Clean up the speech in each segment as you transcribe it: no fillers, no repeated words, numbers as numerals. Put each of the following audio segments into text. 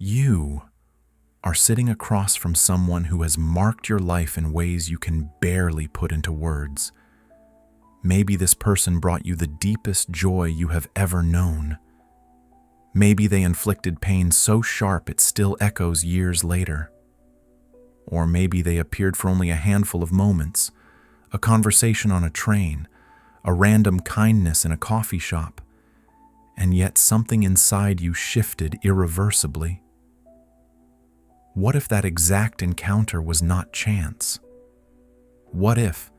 You are sitting across from someone who has marked your life in ways you can barely put into words. Maybe this person brought you the deepest joy you have ever known. Maybe they inflicted pain so sharp it still echoes years later. Or maybe they appeared for only a handful of moments, a conversation on a train, a random kindness in a coffee shop, and yet something inside you shifted irreversibly. What if that exact encounter was not chance? What if,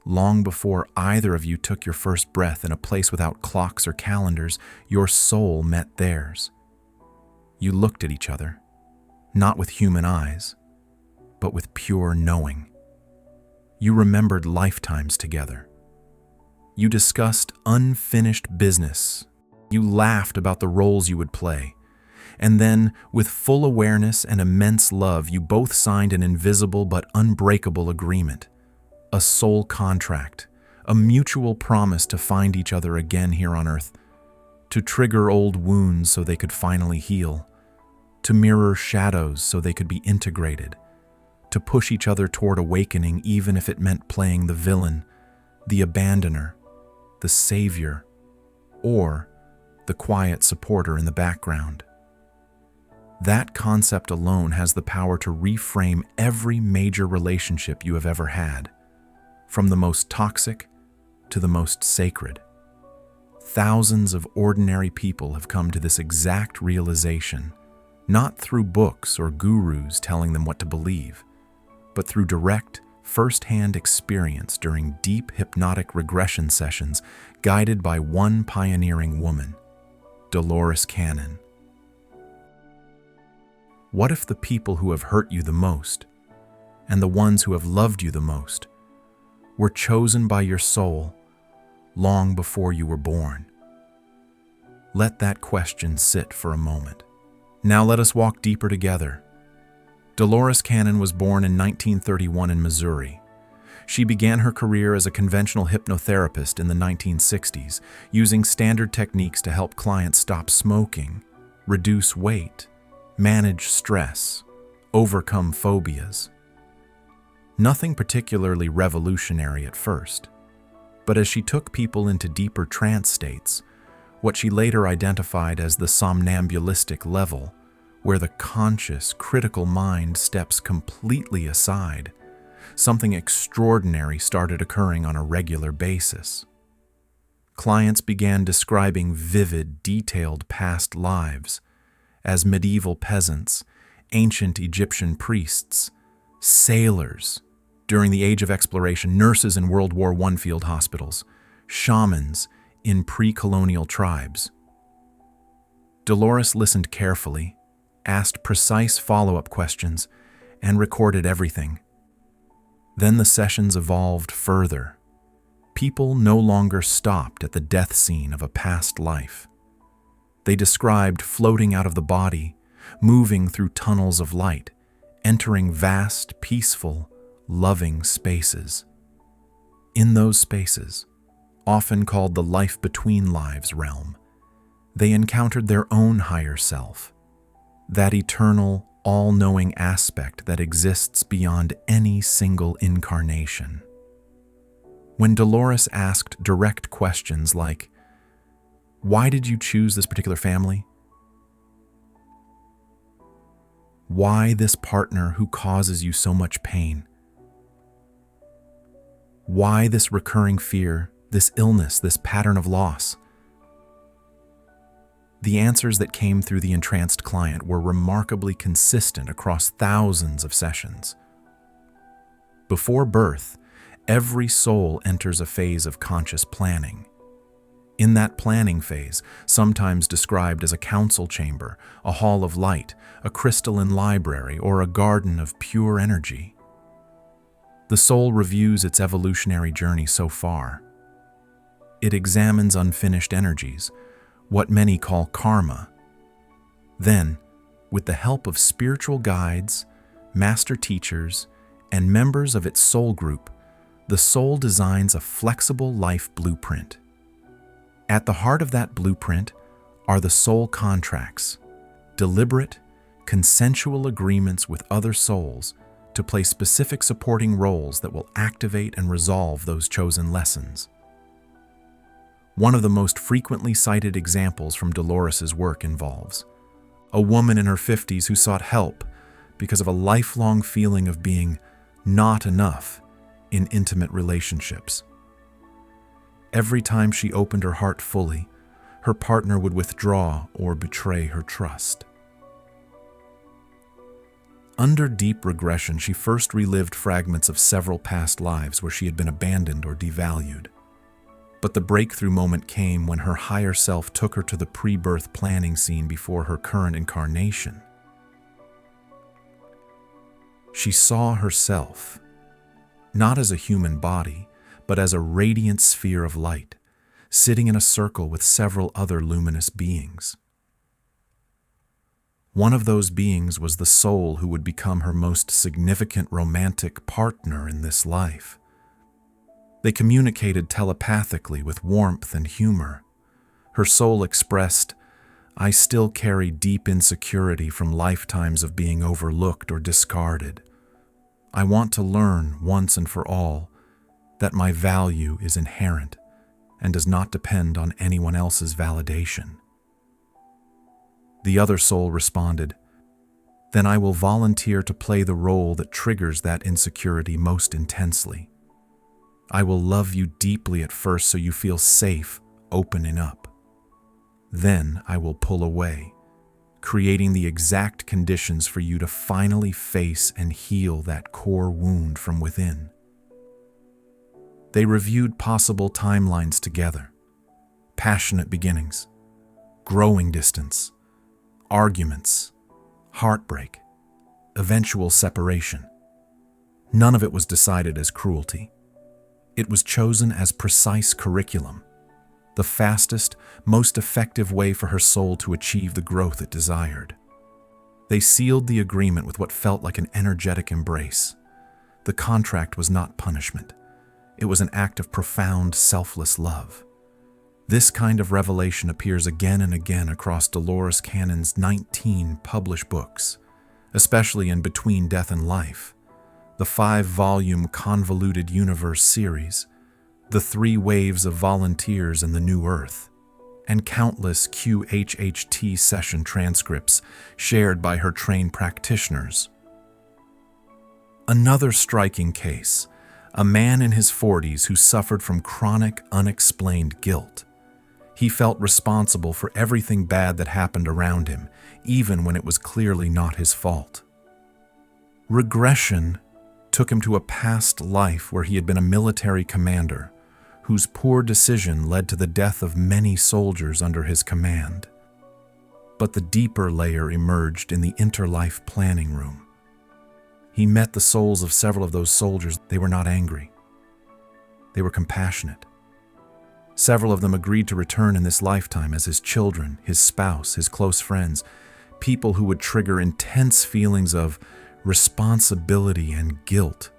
long before either of you took your first breath in a place without clocks or calendars, your soul met theirs? You looked at each other, not with human eyes, but with pure knowing. You remembered lifetimes together. You discussed unfinished business. You laughed about the roles you would play. And then, with full awareness and immense love, you both signed an invisible but unbreakable agreement. A soul contract, a mutual promise to find each other again here on Earth, to trigger old wounds so they could finally heal, to mirror shadows so they could be integrated, to push each other toward awakening even if it meant playing the villain, the abandoner, the savior, or the quiet supporter in the background. That concept alone has the power to reframe every major relationship you have ever had, from the most toxic to the most sacred. Thousands of ordinary people have come to this exact realization, not through books or gurus telling them what to believe, but through direct, first-hand experience during deep hypnotic regression sessions guided by one pioneering woman, Dolores Cannon. What if the people who have hurt you the most, and the ones who have loved you the most, were chosen by your soul long before you were born? Let that question sit for a moment. Now let us walk deeper together. Dolores Cannon was born in 1931 in Missouri. She began her career as a conventional hypnotherapist in the 1960s, using standard techniques to help clients stop smoking, reduce weight, manage stress, overcome phobias. Nothing particularly revolutionary at first, but as she took people into deeper trance states, what she later identified as the somnambulistic level, where the conscious, critical mind steps completely aside, something extraordinary started occurring on a regular basis. Clients began describing vivid, detailed past lives as medieval peasants, ancient Egyptian priests, sailors during the Age of Exploration, nurses in World War I field hospitals, shamans in pre-colonial tribes. Dolores listened carefully, asked precise follow-up questions, and recorded everything. Then the sessions evolved further. People no longer stopped at the death scene of a past life. They described floating out of the body, moving through tunnels of light, entering vast, peaceful, loving spaces. In those spaces, often called the life between lives realm, they encountered their own higher self, that eternal, all-knowing aspect that exists beyond any single incarnation. When Dolores asked direct questions like, "Why did you choose this particular family? Why this partner who causes you so much pain? Why this recurring fear, this illness, this pattern of loss?" The answers that came through the entranced client were remarkably consistent across thousands of sessions. Before birth, every soul enters a phase of conscious planning. In that planning phase, sometimes described as a council chamber, a hall of light, a crystalline library, or a garden of pure energy, the soul reviews its evolutionary journey so far. It examines unfinished energies, what many call karma. Then, with the help of spiritual guides, master teachers, and members of its soul group, the soul designs a flexible life blueprint. At the heart of that blueprint are the soul contracts, deliberate, consensual agreements with other souls to play specific supporting roles that will activate and resolve those chosen lessons. One of the most frequently cited examples from Dolores's work involves a woman in her 50s who sought help because of a lifelong feeling of being not enough in intimate relationships. Every time she opened her heart fully, her partner would withdraw or betray her trust. Under deep regression, she first relived fragments of several past lives where she had been abandoned or devalued. But the breakthrough moment came when her higher self took her to the pre-birth planning scene before her current incarnation. She saw herself, not as a human body, but as a radiant sphere of light, sitting in a circle with several other luminous beings. One of those beings was the soul who would become her most significant romantic partner in this life. They communicated telepathically with warmth and humor. Her soul expressed, "I still carry deep insecurity from lifetimes of being overlooked or discarded. I want to learn once and for all that my value is inherent and does not depend on anyone else's validation." The other soul responded, "Then I will volunteer to play the role that triggers that insecurity most intensely. I will love you deeply at first so you feel safe opening up. Then I will pull away, creating the exact conditions for you to finally face and heal that core wound from within." They reviewed possible timelines together: passionate beginnings, growing distance, arguments, heartbreak, eventual separation. None of it was decided as cruelty. It was chosen as precise curriculum, the fastest, most effective way for her soul to achieve the growth it desired. They sealed the agreement with what felt like an energetic embrace. The contract was not punishment. It was an act of profound, selfless love. This kind of revelation appears again and again across Dolores Cannon's 19 published books, especially in Between Death and Life, the 5-volume Convoluted Universe series, the 3 Waves of Volunteers in the New Earth, and countless QHHT session transcripts shared by her trained practitioners. Another striking case, a man in his 40s who suffered from chronic, unexplained guilt. He felt responsible for everything bad that happened around him, even when it was clearly not his fault. Regression took him to a past life where he had been a military commander, whose poor decision led to the death of many soldiers under his command. But the deeper layer emerged in the interlife planning room. He met the souls of several of those soldiers. They were not angry. They were compassionate. Several of them agreed to return in this lifetime as his children, his spouse, his close friends, people who would trigger intense feelings of responsibility and guilt,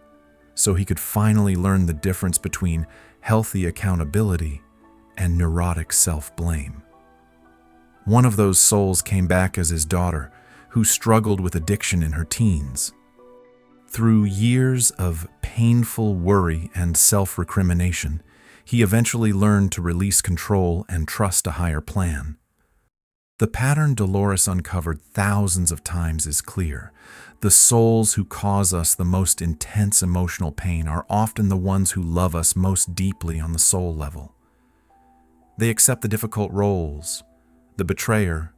so he could finally learn the difference between healthy accountability and neurotic self-blame. One of those souls came back as his daughter, who struggled with addiction in her teens. Through years of painful worry and self-recrimination, he eventually learned to release control and trust a higher plan. The pattern Dolores uncovered thousands of times is clear. The souls who cause us the most intense emotional pain are often the ones who love us most deeply on the soul level. They accept the difficult roles: the betrayer,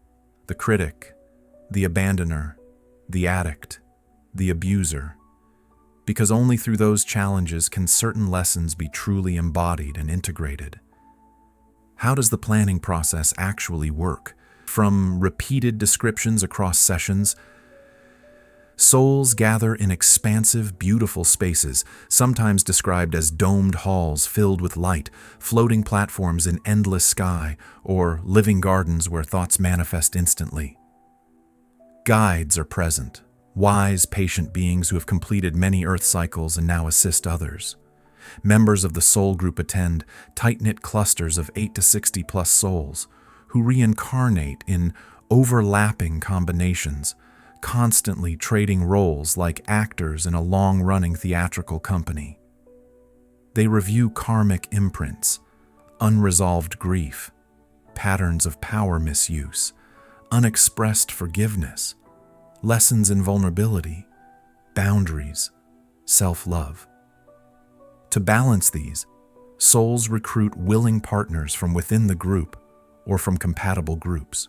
the critic, the abandoner, the addict, the abuser, because only through those challenges can certain lessons be truly embodied and integrated. How does the planning process actually work? From repeated descriptions across sessions, souls gather in expansive, beautiful spaces, sometimes described as domed halls filled with light, floating platforms in endless sky, or living gardens where thoughts manifest instantly. Guides are present, wise, patient beings who have completed many Earth cycles and now assist others. Members of the soul group attend, tight-knit clusters of 8 to 60+ souls, who reincarnate in overlapping combinations, constantly trading roles like actors in a long-running theatrical company. They review karmic imprints, unresolved grief, patterns of power misuse, unexpressed forgiveness, lessons in vulnerability, boundaries, self-love. To balance these, souls recruit willing partners from within the group or from compatible groups.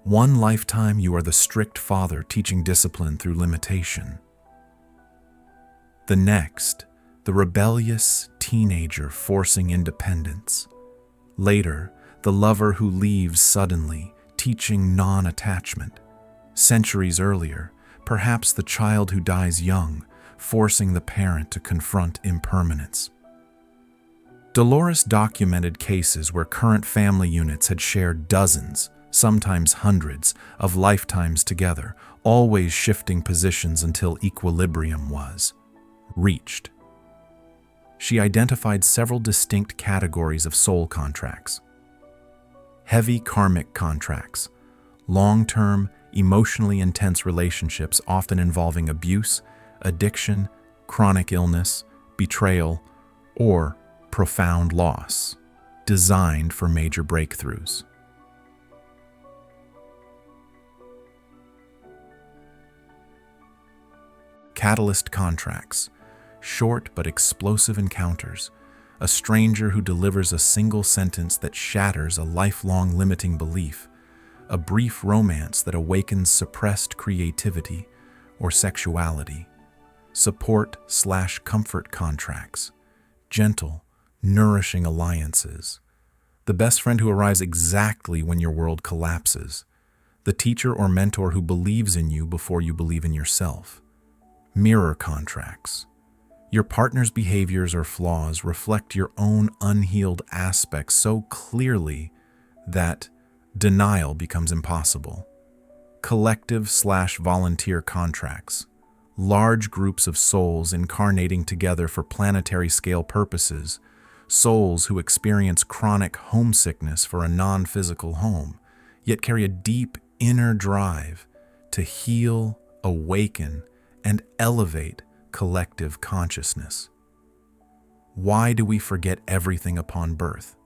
One lifetime you are the strict father teaching discipline through limitation. The next, the rebellious teenager forcing independence. Later, the lover who leaves suddenly, teaching non-attachment. Centuries earlier, perhaps the child who dies young, forcing the parent to confront impermanence. Dolores documented cases where current family units had shared dozens, sometimes hundreds, of lifetimes together, always shifting positions until equilibrium was reached. She identified several distinct categories of soul contracts. Heavy karmic contracts, long-term, emotionally intense relationships often involving abuse, addiction, chronic illness, betrayal, or profound loss, designed for major breakthroughs. Catalyst contracts, short but explosive encounters, a stranger who delivers a single sentence that shatters a lifelong limiting belief, a brief romance that awakens suppressed creativity or sexuality. Support/comfort contracts, gentle, nourishing alliances. The best friend who arrives exactly when your world collapses. The teacher or mentor who believes in you before you believe in yourself. Mirror contracts. Your partner's behaviors or flaws reflect your own unhealed aspects so clearly that denial becomes impossible. Collective/volunteer contracts. Large groups of souls incarnating together for planetary scale purposes. Souls who experience chronic homesickness for a non-physical home, yet carry a deep inner drive to heal, awaken, and elevate collective consciousness. Why do we forget everything upon birth?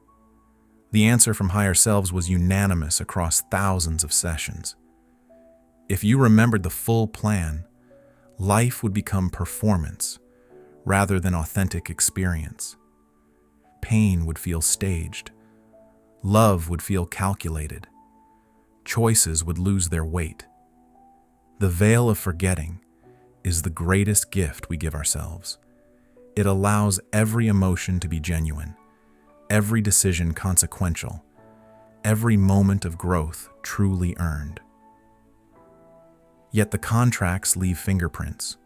The answer from higher selves was unanimous across thousands of sessions. If you remembered the full plan, life would become performance rather than authentic experience. Pain would feel staged. Love would feel calculated. Choices would lose their weight. The veil of forgetting is the greatest gift we give ourselves. It allows every emotion to be genuine, every decision consequential, every moment of growth truly earned. Yet the contracts leave fingerprints,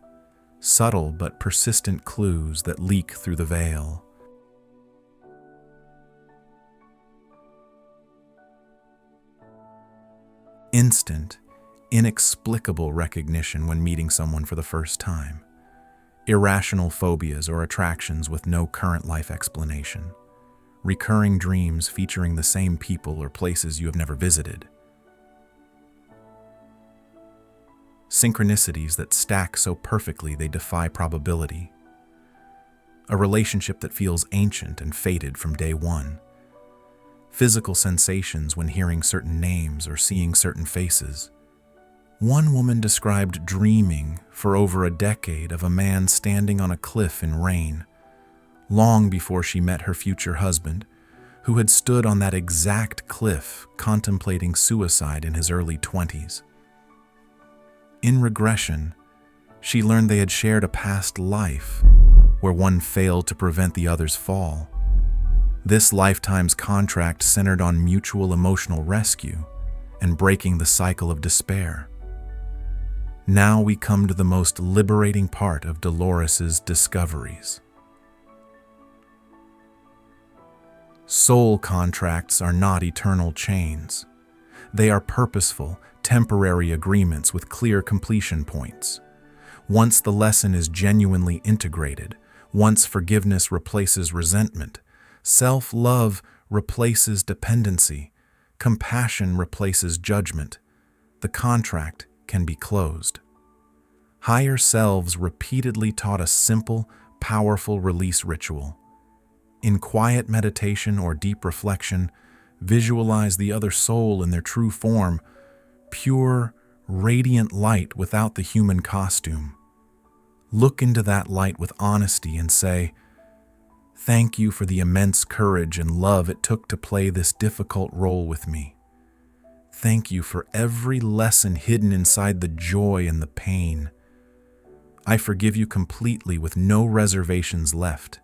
subtle but persistent clues that leak through the veil. Instant, inexplicable recognition when meeting someone for the first time. Irrational phobias or attractions with no current life explanation. Recurring dreams featuring the same people or places you have never visited. Synchronicities that stack so perfectly they defy probability. A relationship that feels ancient and faded from day one. Physical sensations when hearing certain names or seeing certain faces. One woman described dreaming for over a decade of a man standing on a cliff in rain, long before she met her future husband, who had stood on that exact cliff contemplating suicide in his early 20s. In regression, she learned they had shared a past life where one failed to prevent the other's fall. This lifetime's contract centered on mutual emotional rescue and breaking the cycle of despair. Now we come to the most liberating part of Dolores's discoveries. Soul contracts are not eternal chains. They are purposeful, temporary agreements with clear completion points. Once the lesson is genuinely integrated, once forgiveness replaces resentment, self-love replaces dependency, compassion replaces judgment, the contract can be closed. Higher selves repeatedly taught a simple, powerful release ritual. In quiet meditation or deep reflection, visualize the other soul in their true form, pure, radiant light without the human costume. Look into that light with honesty and say, "Thank you for the immense courage and love it took to play this difficult role with me. Thank you for every lesson hidden inside the joy and the pain. I forgive you completely with no reservations left.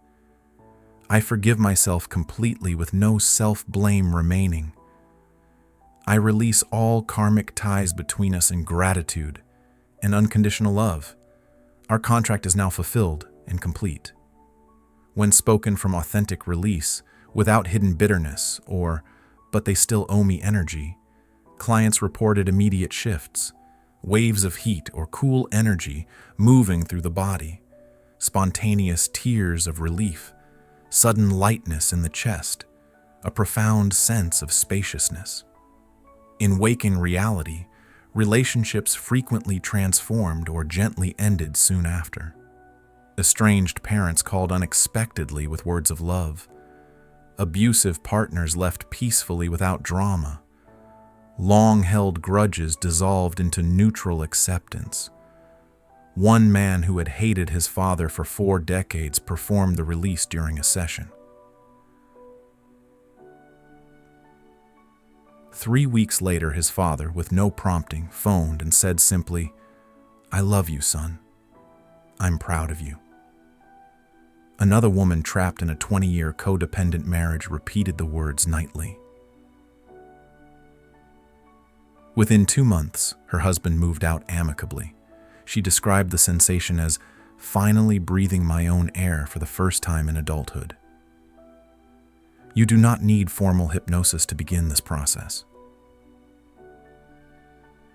I forgive myself completely with no self-blame remaining. I release all karmic ties between us in gratitude and unconditional love. Our contract is now fulfilled and complete." When spoken from authentic release, without hidden bitterness or, "but they still owe me" energy, clients reported immediate shifts, waves of heat or cool energy moving through the body, spontaneous tears of relief, sudden lightness in the chest, a profound sense of spaciousness. In waking reality, relationships frequently transformed or gently ended soon after. Estranged parents called unexpectedly with words of love. Abusive partners left peacefully without drama. Long-held grudges dissolved into neutral acceptance. One man who had hated his father for 4 decades performed the release during a session. 3 weeks later, his father, with no prompting, phoned and said simply, "I love you, son. I'm proud of you." Another woman trapped in a 20-year codependent marriage repeated the words nightly. Within 2 months, her husband moved out amicably. She described the sensation as finally breathing my own air for the first time in adulthood. You do not need formal hypnosis to begin this process.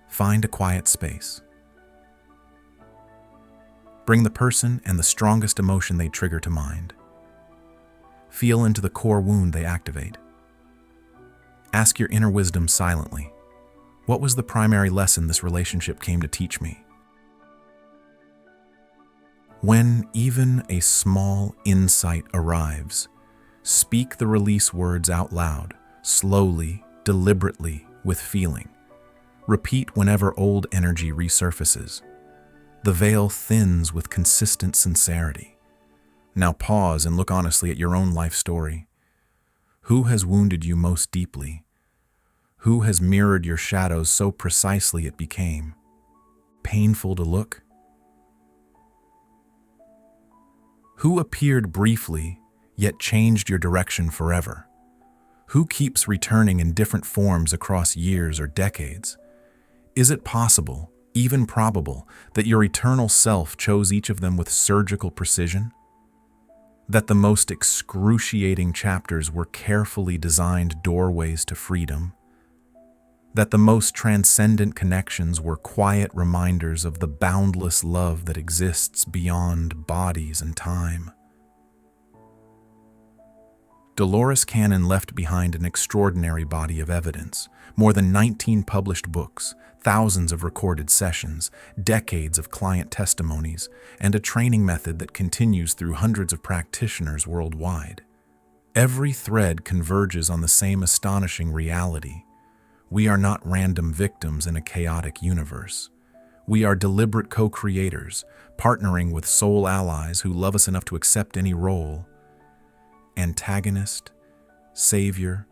Find a quiet space. Bring the person and the strongest emotion they trigger to mind. Feel into the core wound they activate. Ask your inner wisdom silently, what was the primary lesson this relationship came to teach me? When even a small insight arrives, speak the release words out loud, slowly, deliberately, with feeling. Repeat whenever old energy resurfaces. The veil thins with consistent sincerity. Now pause and look honestly at your own life story. Who has wounded you most deeply? Who has mirrored your shadows so precisely it became painful to look? Who appeared briefly, yet changed your direction forever? Who keeps returning in different forms across years or decades? Is it possible, even probable, that your eternal self chose each of them with surgical precision? That the most excruciating chapters were carefully designed doorways to freedom? That the most transcendent connections were quiet reminders of the boundless love that exists beyond bodies and time? Dolores Cannon left behind an extraordinary body of evidence, more than 19 published books, thousands of recorded sessions, decades of client testimonies, and a training method that continues through hundreds of practitioners worldwide. Every thread converges on the same astonishing reality. We are not random victims in a chaotic universe. We are deliberate co-creators, partnering with soul allies who love us enough to accept any role. Antagonist, savior,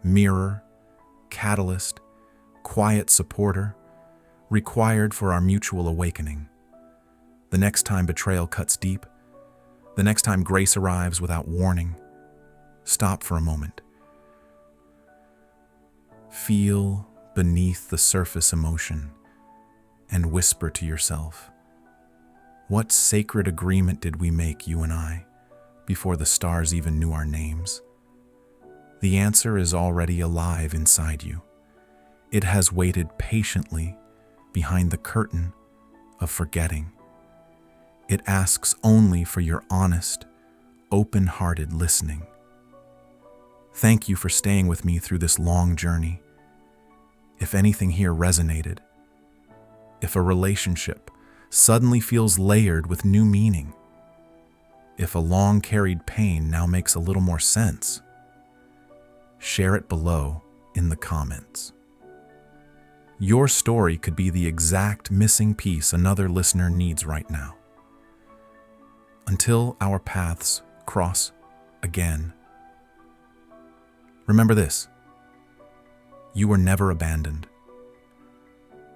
mirror, catalyst, quiet supporter, required for our mutual awakening. The next time betrayal cuts deep, the next time grace arrives without warning, stop for a moment. Feel beneath the surface emotion and whisper to yourself, what sacred agreement did we make, you and I, before the stars even knew our names? The answer is already alive inside you. It has waited patiently behind the curtain of forgetting. It asks only for your honest, open-hearted listening. Thank you for staying with me through this long journey. If anything here resonated, If a relationship suddenly feels layered with new meaning, if a long-carried pain now makes a little more sense, share it below in the comments. Your story could be the exact missing piece another listener needs right now. Until our paths cross again, remember this: you were never abandoned.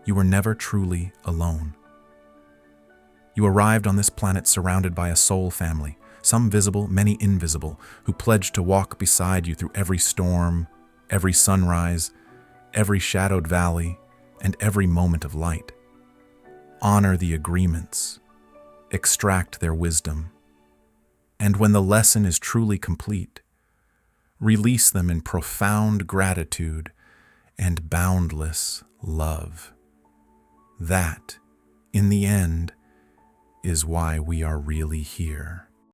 You were never truly alone. You arrived on this planet surrounded by a soul family, some visible, many invisible, who pledged to walk beside you through every storm, every sunrise, every shadowed valley, and every moment of light. Honor the agreements, extract their wisdom, and when the lesson is truly complete, release them in profound gratitude and boundless love. That, in the end, is why we are really here.